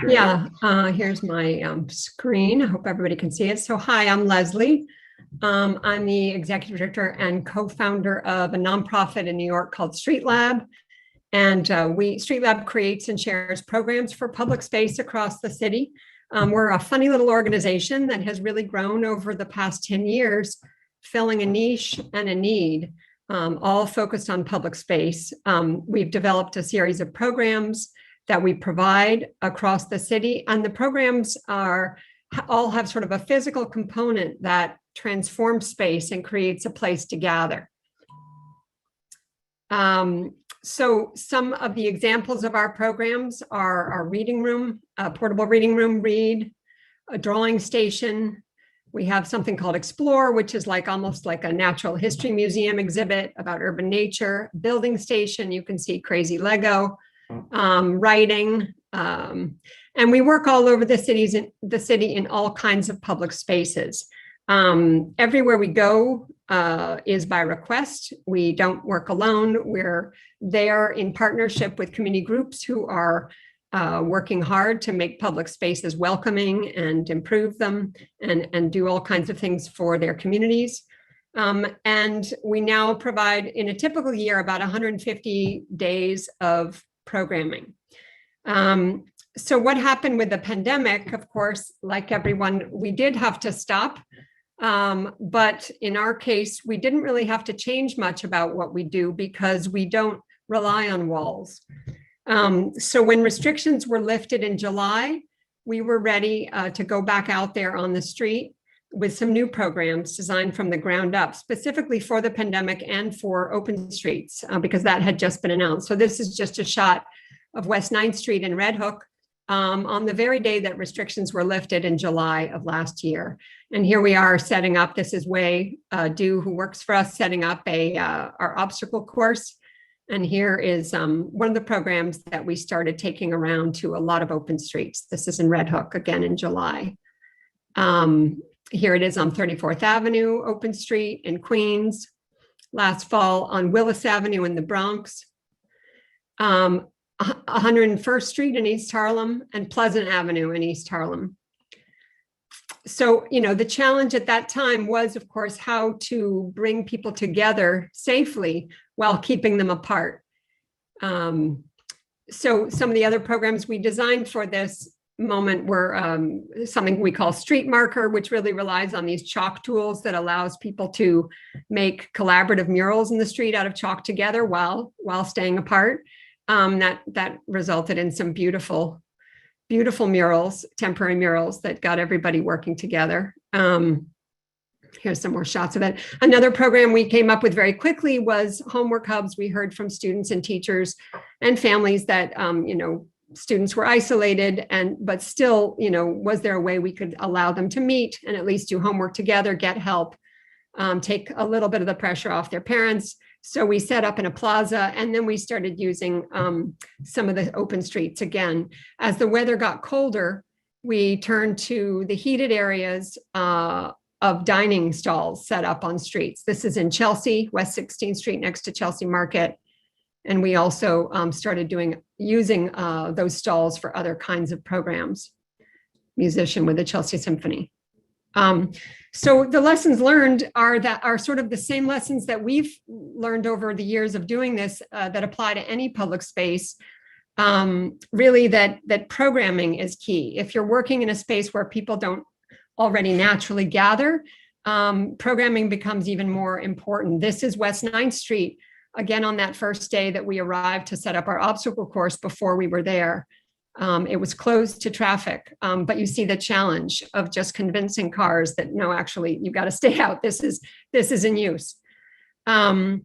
Yeah, here's my screen. I hope everybody can see it. So hi, I'm Leslie. I'm the executive director and co-founder of a nonprofit in New York called Street Lab. And Street Lab creates and shares programs for public space across the city. We're a funny little organization that has really grown over the past 10 years, filling a niche and a need, all focused on public space. We've developed a series of programs that we provide across the city, and the programs all have sort of a physical component that transforms space and creates a place to gather. So some of the examples of our programs are our reading room, a portable reading room, Read, a drawing station. We have something called Explore, which is almost like a natural history museum exhibit about urban nature, building station. You can see crazy Lego, writing, and we work all over the city in all kinds of public spaces. Everywhere we go is by request. We don't work alone. We're there in partnership with community groups who are working hard to make public spaces welcoming and improve them and do all kinds of things for their communities. And we now provide, in a typical year, about 150 days of programming. So what happened with the pandemic, of course, like everyone, we did have to stop. But in our case, we didn't really have to change much about what we do because we don't rely on walls. So when restrictions were lifted in July, we were ready to go back out there on the street with some new programs designed from the ground up, specifically for the pandemic and for open streets, because that had just been announced. So this is just a shot of West 9th Street in Red Hook on the very day that restrictions were lifted in July of last year. And here we are setting up, this is Wei Du, who works for us, setting up our obstacle course. And here is one of the programs that we started taking around to a lot of open streets. This is in Red Hook, again in July. Here it is on 34th Avenue, open street in Queens. Last fall on Willis Avenue in the Bronx. 101st Street in East Harlem and Pleasant Avenue in East Harlem. So, the challenge at that time was, of course, how to bring people together safely while keeping them apart. So some of the other programs we designed for this moment were something we call Street Marker, which really relies on these chalk tools that allows people to make collaborative murals in the street out of chalk together while staying apart. That resulted in some beautiful murals, temporary murals that got everybody working together. Here's some more shots of it. Another program we came up with very quickly was homework hubs. We heard from students and teachers and families that, students were isolated but still, was there a way we could allow them to meet and at least do homework together, get help, take a little bit of the pressure off their parents. So we set up in a plaza, and then we started using some of the open streets again. As the weather got colder, we turned to the heated areas of dining stalls set up on streets. This is in Chelsea, West 16th Street next to Chelsea Market. And we also started using those stalls for other kinds of programs. Musician with the Chelsea Symphony. So the lessons learned are sort of the same lessons that we've learned over the years of doing this that apply to any public space. Really that programming is key. If you're working in a space where people don't already naturally gather, programming becomes even more important. This is West 9th Street, again on that first day that we arrived to set up our obstacle course before we were there. It was closed to traffic, but you see the challenge of just convincing cars that no, actually, you got to stay out. This is in use. And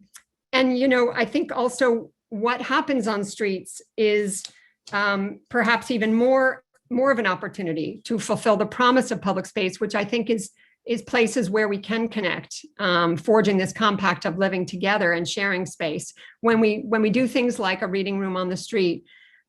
I think also what happens on streets is perhaps even more of an opportunity to fulfill the promise of public space, which I think is places where we can connect, forging this compact of living together and sharing space. When we do things like a reading room on the street,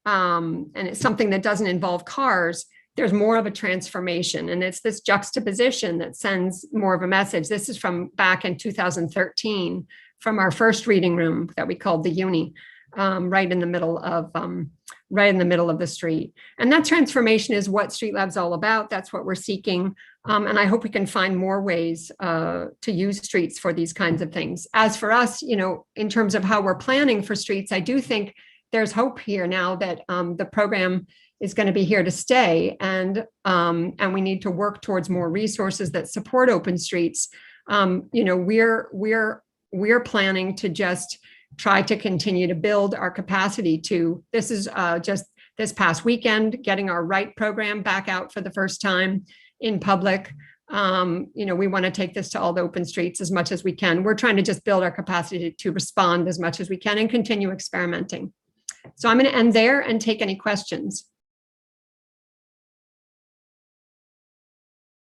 and it's something that doesn't involve cars, there's more of a transformation. And it's this juxtaposition that sends more of a message. This is from back in 2013, from our first reading room that we called the Uni. right in the middle of the street. And that transformation is what Street Lab's all about. That's what we're seeking. And I hope we can find more ways to use streets for these kinds of things. As for us, in terms of how we're planning for streets, I do think there's hope here now that the program is going to be here to stay, and we need to work towards more resources that support open streets. We're planning to just try to continue to build our capacity to. This is just this past weekend, getting our Right program back out for the first time in public. We want to take this to all the open streets as much as we can. We're trying to just build our capacity to respond as much as we can and continue experimenting. So I'm going to end there and take any questions.